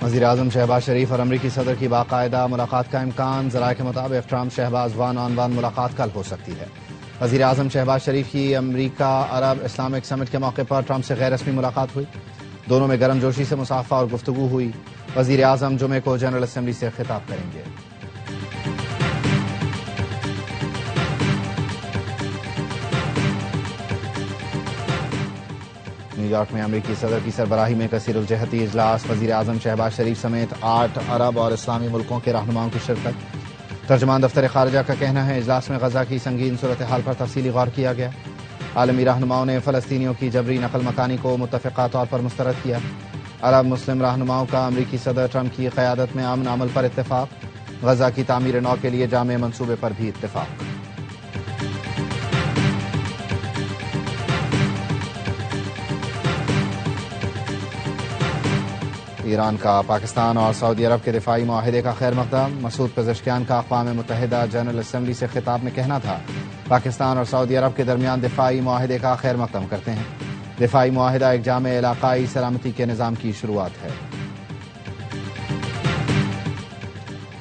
وزیراعظم شہباز شریف اور امریکی صدر کی باقاعدہ ملاقات کا امکان، ذرائع کے مطابق Trump Shehbaz one on one ملاقات کل ہو سکتی ہے۔ وزیراعظم شہباز شریف کی امریکہ عرب اسلامک سمٹ کے موقع پر ٹرمپ سے غیر رسمی ملاقات ہوئی، دونوں میں گرم جوشی سے مصافحہ اور گفتگو ہوئی۔ وزیراعظم جمعے کو جنرل اسمبلی سے خطاب کریں گے۔ نیو یارک میں امریکی صدر کی سربراہی میں کثیر الجہتی اجلاس، وزیراعظم شہباز شریف سمیت 8 عرب اور اسلامی ملکوں کے رہنماؤں کی شرکت۔ ترجمان دفتر خارجہ کا کہنا ہے اجلاس میں غزہ کی سنگین صورتحال پر تفصیلی غور کیا گیا۔ عالمی رہنماؤں نے فلسطینیوں کی جبری نقل مکانی کو متفقہ طور پر مسترد کیا۔ عرب مسلم رہنماؤں کا امریکی صدر ٹرمپ کی قیادت میں امن عمل پر اتفاق، غزہ کی تعمیر نو کے لیے جامع منصوبے پر بھی اتفاق۔ ایران کا پاکستان اور سعودی عرب کے دفاعی معاہدے کا خیر مقدم، مسعود پزشکیان کا اقوام متحدہ جنرل اسمبلی سے خطاب میں کہنا تھا پاکستان اور سعودی عرب کے درمیان دفاعی معاہدے کا خیر مقدم کرتے ہیں۔ دفاعی معاہدہ ایک جامع علاقائی سلامتی کے نظام کی شروعات ہے۔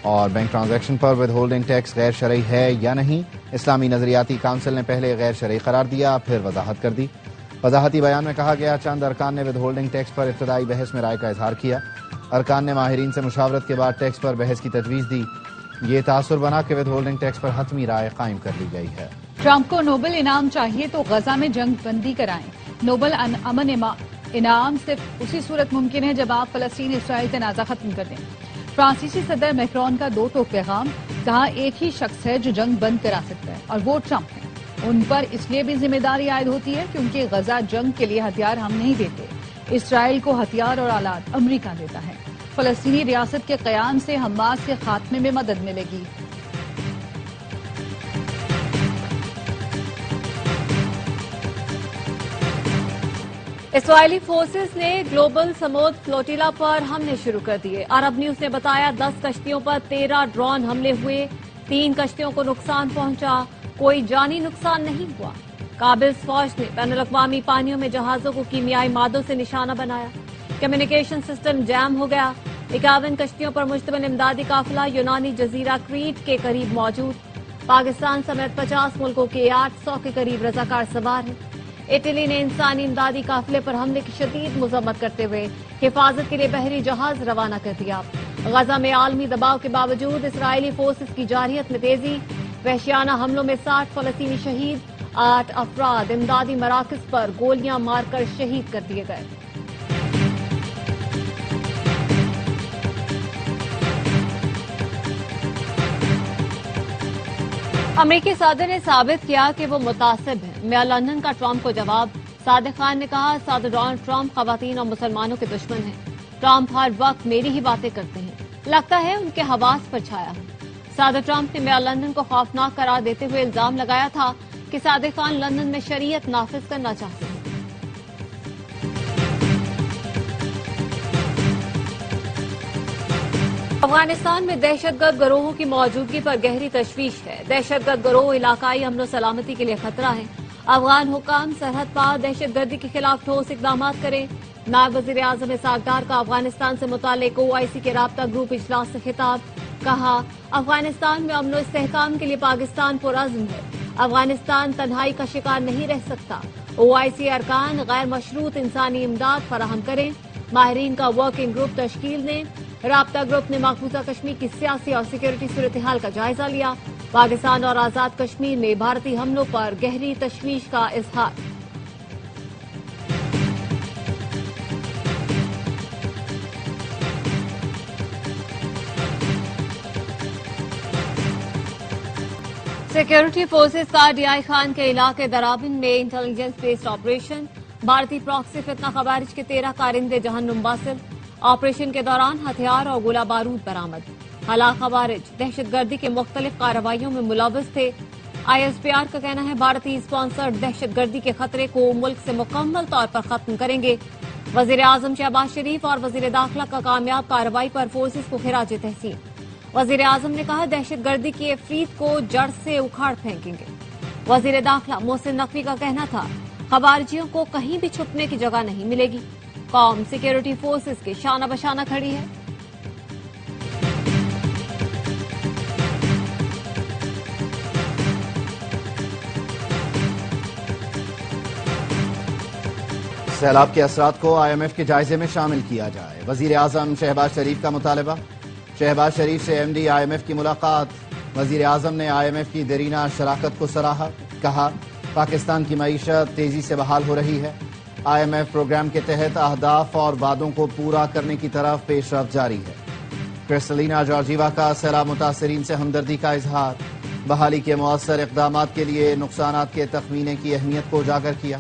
اور بینک ٹرانزیکشن پر ود ہولڈنگ ٹیکس غیر شرعی ہے یا نہیں، اسلامی نظریاتی کونسل نے پہلے غیر شرعی قرار دیا، پھر وضاحت کر دی۔ وضاحتی بیان میں کہا گیا چند ارکان نے ود ہولڈنگ ٹیکس پر ابتدائی بحث میں رائے کا اظہار کیا۔ ارکان نے ماہرین سے مشاورت کے بعد ٹیکس پر بحث کی تجویز دی۔ یہ تاثر بنا کہ ود ہولڈنگ ٹیکس پر حتمی رائے قائم کر لی گئی ہے۔ ٹرمپ کو نوبل انعام چاہیے تو غزہ میں جنگ بندی کرائیں۔ نوبل امن انعام صرف اسی صورت ممکن ہے جب آپ فلسطین اسرائیل تنازع ختم کر دیں۔ فرانسیسی صدر میکرون کا دو ٹوک پیغام، کہا ایک ہی شخص ہے جو جنگ بند کرا سکتا ہے اور وہ ٹرمپ ہے۔ ان پر اس لیے بھی ذمہ داری عائد ہوتی ہے کیونکہ غزہ جنگ کے لیے ہتھیار ہم نہیں دیتے، اسرائیل کو ہتھیار اور آلات امریکہ دیتا ہے۔ فلسطینی ریاست کے قیام سے حماس کے خاتمے میں مدد ملے گی۔ اسرائیلی فورسز نے گلوبل سمود فلوٹیلا پر حملے شروع کر دیے۔ عرب نیوز نے بتایا 10 کشتیوں پر 13 ڈرون حملے ہوئے، 3 کشتیوں کو نقصان پہنچا، کوئی جانی نقصان نہیں ہوا۔ قابض فوج نے بین الاقوامی پانیوں میں جہازوں کو کیمیائی مادوں سے نشانہ بنایا، کمیونیکیشن سسٹم جام ہو گیا۔ 51 کشتیوں پر مشتمل امدادی قافلہ یونانی جزیرہ کریٹ کے قریب موجود۔ پاکستان سمیت 50 ملکوں کے 800 کے قریب رضاکار سوار ہیں۔ اٹلی نے انسانی امدادی قافلے پر حملے کی شدید مذمت کرتے ہوئے حفاظت کے لیے بحری جہاز روانہ کر دیا۔ غزہ میں عالمی دباؤ کے باوجود اسرائیلی فورسز کی جارحیت میں تیزی، وحشیانہ حملوں میں 60 فلسطینی شہید، 8 افراد امدادی مراکز پر گولیاں مار کر شہید کر دیے گئے۔ امریکی صدر نے ثابت کیا کہ وہ متعصب ہیں۔ میئر لندن کا ٹرمپ کو جواب، صادق خان نے کہا صدر ڈونلڈ ٹرمپ خواتین اور مسلمانوں کے دشمن ہیں۔ ٹرمپ ہر وقت میری ہی باتیں کرتے ہیں، لگتا ہے ان کے حواس پر چھایا ہوں۔ صدر ٹرمپ نے میئر لندن کو خوفناک قرار دیتے ہوئے الزام لگایا تھا کہ صادق خان لندن میں شریعت نافذ کرنا چاہتے ہیں۔ افغانستان میں دہشت گرد گروہوں کی موجودگی پر گہری تشویش ہے۔ دہشت گرد گروہ علاقائی امن و سلامتی کے لیے خطرہ ہیں۔ افغان حکام سرحد پار دہشت گردی کے خلاف ٹھوس اقدامات کریں۔ نائب وزیر اعظم اسحاق ڈار کا افغانستان سے متعلق OIC کے رابطہ گروپ اجلاس سے خطاب، کہا افغانستان میں امن و استحکام کے لیے پاکستان پرعزم ہے، افغانستان تنہائی کا شکار نہیں رہ سکتا۔ OIC ارکان غیر مشروط انسانی امداد فراہم کریں۔ ماہرین کا ورکنگ گروپ تشکیل نے۔ رابطہ گروپ نے مقبوضہ کشمیر کی سیاسی اور سیکورٹی صورتحال کا جائزہ لیا۔ پاکستان اور آزاد کشمیر میں بھارتی حملوں پر گہری تشویش کا اظہار۔ سیکورٹی فورسز کا DI خان کے علاقے درابن میں انٹیلیجنس بیسڈ آپریشن، بھارتی پراکسی فتنہ خوارج کے 13 کارندے جہنم واصل۔ آپریشن کے دوران ہتھیار اور گولہ بارود برآمد۔ ہلاک خوارج دہشت گردی کے مختلف کارروائیوں میں ملوث تھے۔ ISPR کا کہنا ہے بھارتی اسپانسرڈ دہشت گردی کے خطرے کو ملک سے مکمل طور پر ختم کریں گے۔ وزیر اعظم شہباز شریف اور وزیر داخلہ کا کامیاب کارروائی پر فورسز کو خراج تحسین۔ وزیر اعظم نے کہا دہشت گردی کی افریت کو جڑ سے اکھاڑ پھینکیں گے۔ وزیر داخلہ محسن نقوی کا کہنا تھا خوارجیوں کو کہیں بھی چھپنے کی جگہ نہیں ملے گی، قوم سیکورٹی فورسز کے شانہ بشانہ کھڑی ہے۔ سیلاب کے اثرات کو IMF کے جائزے میں شامل کیا جائے، وزیر اعظم شہباز شریف کا مطالبہ۔ شہباز شریف سے MD IMF کی ملاقات، وزیر اعظم نے IMF کی دیرینہ شراکت کو سراہا، کہا پاکستان کی معیشت تیزی سے بحال ہو رہی ہے، IMF پروگرام کے تحت اہداف اور وعدوں کو پورا کرنے کی طرف پیش رفت جاری ہے۔ کرسٹلینا جارجیوا کا سیلاب متاثرین سے ہمدردی کا اظہار، بحالی کے مؤثر اقدامات کے لیے نقصانات کے تخمینے کی اہمیت کو اجاگر کیا۔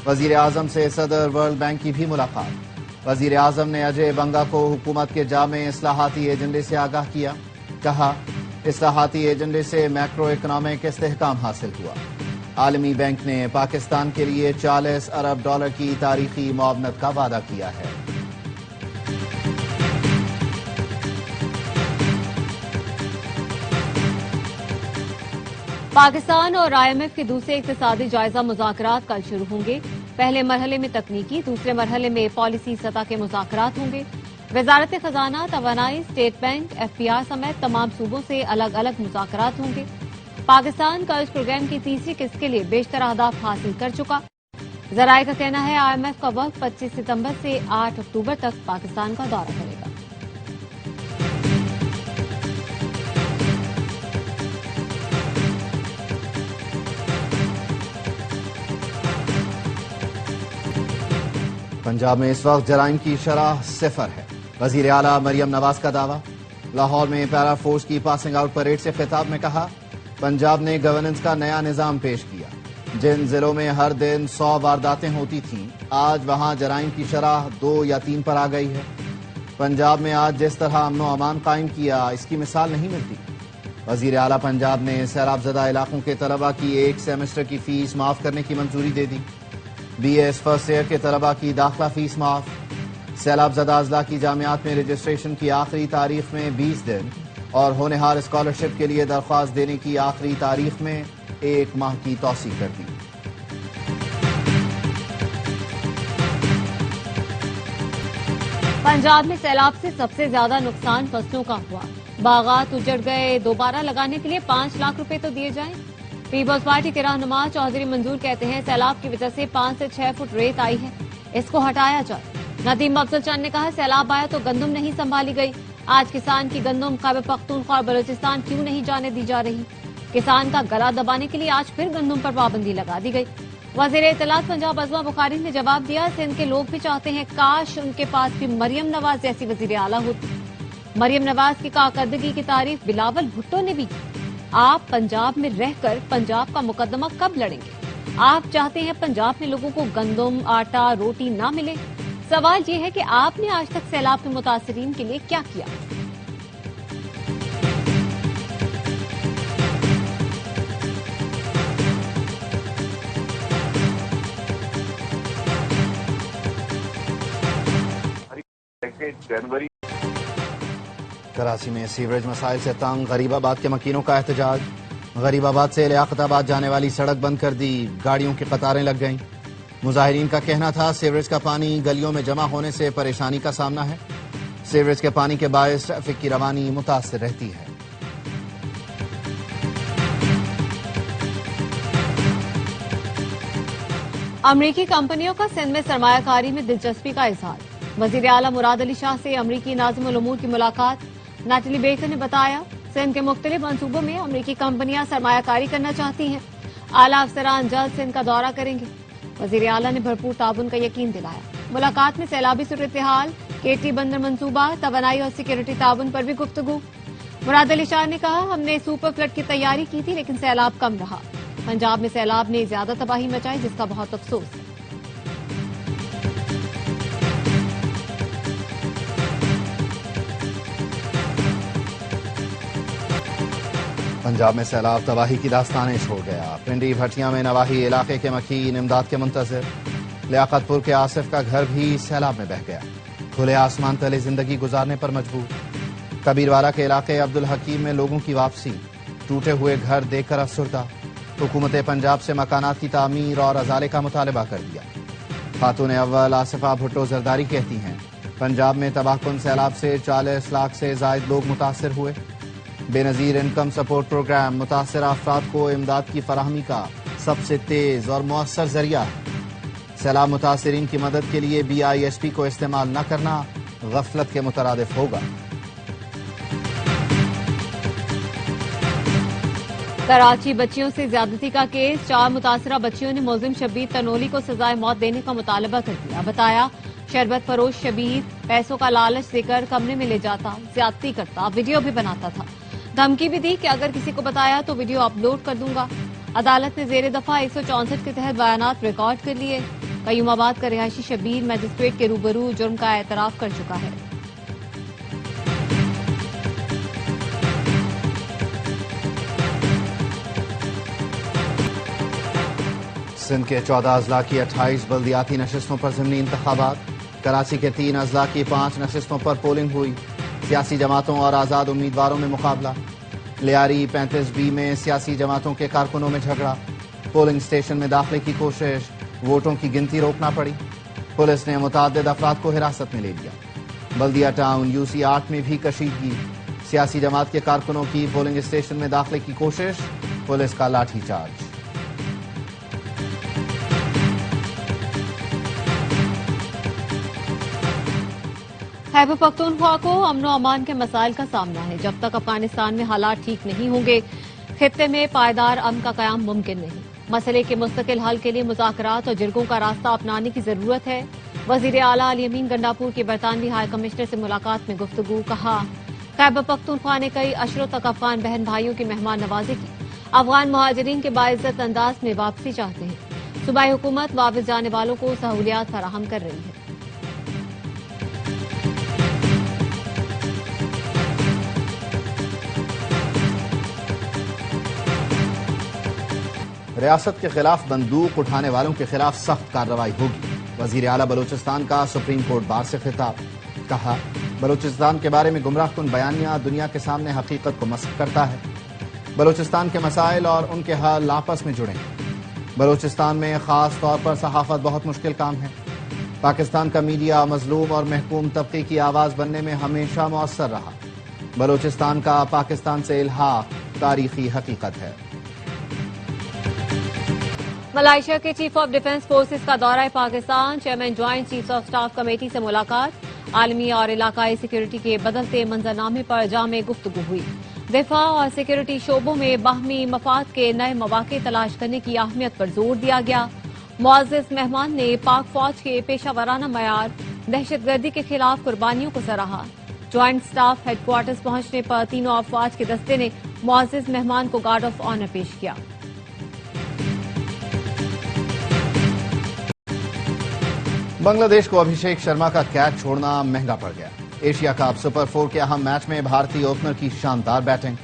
وزیر اعظم سے صدر ورلڈ بینک کی بھی ملاقات، وزیر اعظم نے اجے بنگا کو حکومت کے جامع اصلاحاتی ایجنڈے سے آگاہ کیا، کہا اصلاحاتی ایجنڈے سے میکرو اکنامک استحکام حاصل ہوا۔ عالمی بینک نے پاکستان کے لیے $40 ارب کی تاریخی معاونت کا وعدہ کیا ہے۔ پاکستان اور IMF کے دوسرے اقتصادی جائزہ مذاکرات کل شروع ہوں گے۔ پہلے مرحلے میں تکنیکی، دوسرے مرحلے میں پالیسی سطح کے مذاکرات ہوں گے۔ وزارت خزانہ، توانائی، اسٹیٹ بینک، FPR سمیت تمام صوبوں سے الگ الگ مذاکرات ہوں گے۔ پاکستان قرض پروگرام کی تیسری قسط کے لیے بیشتر اہداف حاصل کر چکا۔ ذرائع کا کہنا ہے IMF کا وفد 25 ستمبر سے 8 اکتوبر تک پاکستان کا دورہ کرے گا۔ پنجاب میں اس وقت جرائم کی شرح 0 ہے، وزیر اعلیٰ مریم نواز کا دعویٰ۔ لاہور میں پیرا فورس کی پاسنگ آؤٹ پریڈ سے خطاب میں کہا پنجاب نے گورننس کا نیا نظام پیش کیا، جن ضلعوں میں ہر دن 100 وارداتیں ہوتی تھیں آج وہاں جرائم کی شرح 2 یا 3 پر آ گئی ہے۔ پنجاب میں آج جس طرح امن و امان قائم کیا اس کی مثال نہیں ملتی۔ وزیر اعلیٰ پنجاب نے سیلاب زدہ علاقوں کے طلبہ کی 1 سیمسٹر کی فیس معاف کرنے کی منظوری دے دی۔ BS فرسٹ ایئر کے طلبہ کی داخلہ فیس معاف۔ سیلاب زدہ اضلاع کی جامعات میں رجسٹریشن کی آخری تاریخ میں 20 دن اور ہونہار اسکالرشپ کے لیے درخواست دینے کی آخری تاریخ میں 1 ماہ کی توسیع کر دی۔ پنجاب میں سیلاب سے سب سے زیادہ نقصان فصلوں کا ہوا، باغات اجڑ گئے، دوبارہ لگانے کے لیے 5 لاکھ روپے تو دیے جائیں۔ پیپلز پارٹی کے رہنما چودھری منظور کہتے ہیں سیلاب کی وجہ سے 5 سے 6 فٹ ریت آئی ہے، اس کو ہٹایا جائے۔ ندیم افضل چند نے کہا سیلاب آیا تو گندم نہیں سنبھالی گئی، آج کسان کی گندم خیبر پختونخوا اور بلوچستان کیوں نہیں جانے دی جا رہی؟ کسان کا گلا دبانے کے لیے آج پھر گندم پر پابندی لگا دی گئی۔ وزیر اطلاعات پنجاب عظمہ بخاری نے جواب دیا سندھ کے لوگ بھی چاہتے ہیں کاش ان کے پاس بھی مریم نواز جیسی وزیر اعلیٰ ہوتی۔ مریم نواز کی کارکردگی کی تعریف بلاول بھٹو نے بھی کی۔ آپ پنجاب میں رہ کر پنجاب کا مقدمہ کب لڑیں گے؟ آپ چاہتے ہیں پنجاب میں لوگوں کو گندم، آٹا، روٹی نہ ملے؟ سوال یہ ہے کہ آپ نے آج تک سیلاب کے متاثرین کے لیے کیا کیا؟ کراچی میں سیوریج مسائل سے تنگ غریب آباد کے مکینوں کا احتجاج، غریب آباد سے لیاقت آباد جانے والی سڑک بند کر دی، گاڑیوں کی قطاریں لگ گئیں۔ مظاہرین کا کہنا تھا سیوریج کا پانی گلیوں میں جمع ہونے سے پریشانی کا سامنا ہے، سیوریج کے پانی کے باعث ٹریفک کی روانی متاثر رہتی ہے۔ امریکی کمپنیوں کا سندھ میں سرمایہ کاری میں دلچسپی کا اظہار، وزیر اعلیٰ مراد علی شاہ سے امریکی ناظم الامور کی ملاقات۔ نیٹلی بیکر نے بتایا سندھ کے مختلف منصوبوں میں امریکی کمپنیاں سرمایہ کاری کرنا چاہتی ہیں، اعلیٰ افسران جلد سندھ کا دورہ کریں گے۔ وزیر اعلیٰ نے بھرپور تعاون کا یقین دلایا۔ ملاقات میں سیلابی صورتحال، KT بندر منصوبہ، توانائی اور سیکورٹی تعاون پر بھی گفتگو۔ مراد علی شاہ نے کہا ہم نے سپر فلڈ کی تیاری کی تھی لیکن سیلاب کم رہا، پنجاب میں سیلاب نے زیادہ تباہی مچائی جس کا بہت افسوس ہے۔ پنجاب میں سیلاب تباہی کی داستانیں چھوڑ گیا، پنڈی بھٹیاں میں نواحی علاقے کے مکین امداد کے منتظر، لیاقت پور کے آصف کا گھر بھی سیلاب میں بہہ گیا، کھلے آسمان تلے زندگی گزارنے پر مجبور۔ کبیرواڑہ کے علاقے عبدالحکیم میں لوگوں کی واپسی، ٹوٹے ہوئے گھر دیکھ کر افسردہ، حکومت پنجاب سے مکانات کی تعمیر اور ازالے کا مطالبہ کر دیا۔ خاتون اول آصفہ بھٹو زرداری کہتی ہیں پنجاب میں تباہ کن سیلاب سے 40 لاکھ سے زائد لوگ متاثر ہوئے، بے نظیر انکم سپورٹ پروگرام متاثرہ افراد کو امداد کی فراہمی کا سب سے تیز اور مؤثر ذریعہ ہے۔ سیلاب متاثرین کی مدد کے لیے BISP کو استعمال نہ کرنا غفلت کے مترادف ہوگا۔ کراچی بچیوں سے زیادتی کا کیس، 4 متاثرہ بچیوں نے ملزم شبیر تنولی کو سزائے موت دینے کا مطالبہ کر دیا۔ بتایا شربت فروش شبیر پیسوں کا لالچ دے کر کمرے میں لے جاتا، زیادتی کرتا، ویڈیو بھی بناتا تھا، دھمکی بھی دی کہ اگر کسی کو بتایا تو ویڈیو اپلوڈ کر دوں گا۔ عدالت نے زیر دفعہ 164 کے تحت بیانات ریکارڈ کر لیے۔ قیوم آباد کا رہائشی شبیر مجسٹریٹ کے روبرو جرم کا اعتراف کر چکا ہے۔ سندھ کے 14 اضلاع کی 28 بلدیاتی نشستوں پر ضمنی انتخابات، کراچی کے 3 اضلاع کی 5 نشستوں پر پولنگ ہوئی، سیاسی جماعتوں اور آزاد امیدواروں میں مقابلہ، لیاری 35B میں سیاسی جماعتوں کے کارکنوں میں جھگڑا، پولنگ اسٹیشن میں داخلے کی کوشش، ووٹوں کی گنتی روکنا پڑی، پولیس نے متعدد افراد کو حراست میں لے لیا، بلدیہ ٹاؤن UC 8 میں بھی کشیدگی، سیاسی جماعت کے کارکنوں کی پولنگ اسٹیشن میں داخلے کی کوشش، پولیس کا لاٹھی چارج۔ خیبر پختونخوا کو امن و امان کے مسائل کا سامنا ہے۔ جب تک افغانستان میں حالات ٹھیک نہیں ہوں گے، خطے میں پائیدار امن کا قیام ممکن نہیں۔ مسئلے کے مستقل حل کے لیے مذاکرات اور جرگوں کا راستہ اپنانے کی ضرورت ہے۔ وزیر اعلیٰ علی امین گنڈاپور کی برطانوی ہائی کمشنر سے ملاقات میں گفتگو، کہا خیبر پختونخوا نے کئی اشروں تک افغان بہن بھائیوں کی مہمان نوازی کی، افغان مہاجرین کے باعزت انداز میں واپسی چاہتے ہیں۔ صوبائی حکومت واپس جانے والوں کو سہولیات فراہم کر رہی ہے۔ ریاست کے خلاف بندوق اٹھانے والوں کے خلاف سخت کارروائی ہوگی، وزیر اعلیٰ بلوچستان کا سپریم کورٹ بار سے خطاب، کہا بلوچستان کے بارے میں گمراہ کن بیانیہ دنیا کے سامنے حقیقت کو مسخ کرتا ہے۔ بلوچستان کے مسائل اور ان کے حل آپس میں جڑے ہیں۔ بلوچستان میں خاص طور پر صحافت بہت مشکل کام ہے۔ پاکستان کا میڈیا مظلوم اور محکوم طبقے کی آواز بننے میں ہمیشہ مؤثر رہا۔ بلوچستان کا پاکستان سے الحاق تاریخی حقیقت ہے۔ ملائیشیا کے چیف آف ڈیفنس فورسز کا دورہ Pakistan, chairman joint chief of staff committee سے ملاقات، عالمی اور علاقائی سیکیورٹی کے بدلتے منظرنامے پر جامع گفتگو ہوئی۔ دفاع اور سیکیورٹی شعبوں میں باہمی مفاد کے نئے مواقع تلاش کرنے کی اہمیت پر زور دیا گیا۔ معزز مہمان نے پاک فوج کے پیشہ ورانہ معیار، دہشت گردی کے خلاف قربانیوں کو سراہا۔ جوائنٹ سٹاف ہیڈ کوارٹرز پہنچنے پر تینوں افواج کے دستے نے معزز مہمان کو گارڈ آف آنر پیش کیا۔ بنگلہ دیش کو ابھیشیک شرما کا کیچ چھوڑنا مہنگا پڑ گیا۔ ایشیا کپ سپر 4 کے اہم میچ میں بھارتی اوپنر کی شاندار بیٹنگ،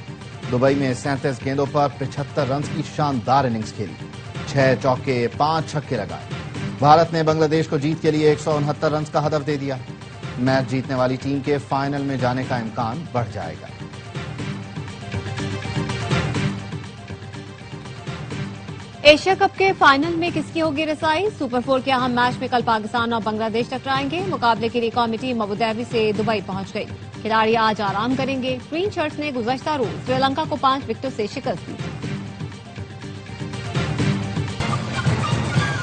دبئی میں 37 گیندوں پر 75 رنز کی شاندار اننگز کھیلی، 6 چوکے 5 چھکے لگائے۔ بھارت نے بنگلہ دیش کو جیت کے لیے 169 رنز کا ہدف دے دیا۔ میچ جیتنے والی ٹیم کے فائنل میں جانے کا امکان بڑھ جائے گا۔ ایشیا کپ کے فائنل میں کس کی ہوگی رسائی؟ سپر 4 کے اہم میچ میں کل پاکستان اور بنگلہ دیش ٹکرائیں گے۔ مقابلے کے لیے قومی ٹیم ابوظہبی سے دبئی پہنچ گئی۔ کھلاڑی آج آرام کریں گے۔ گرین شرٹس نے گزشتہ روز سری لنکا کو 5 وکٹوں سے شکست دی تھی۔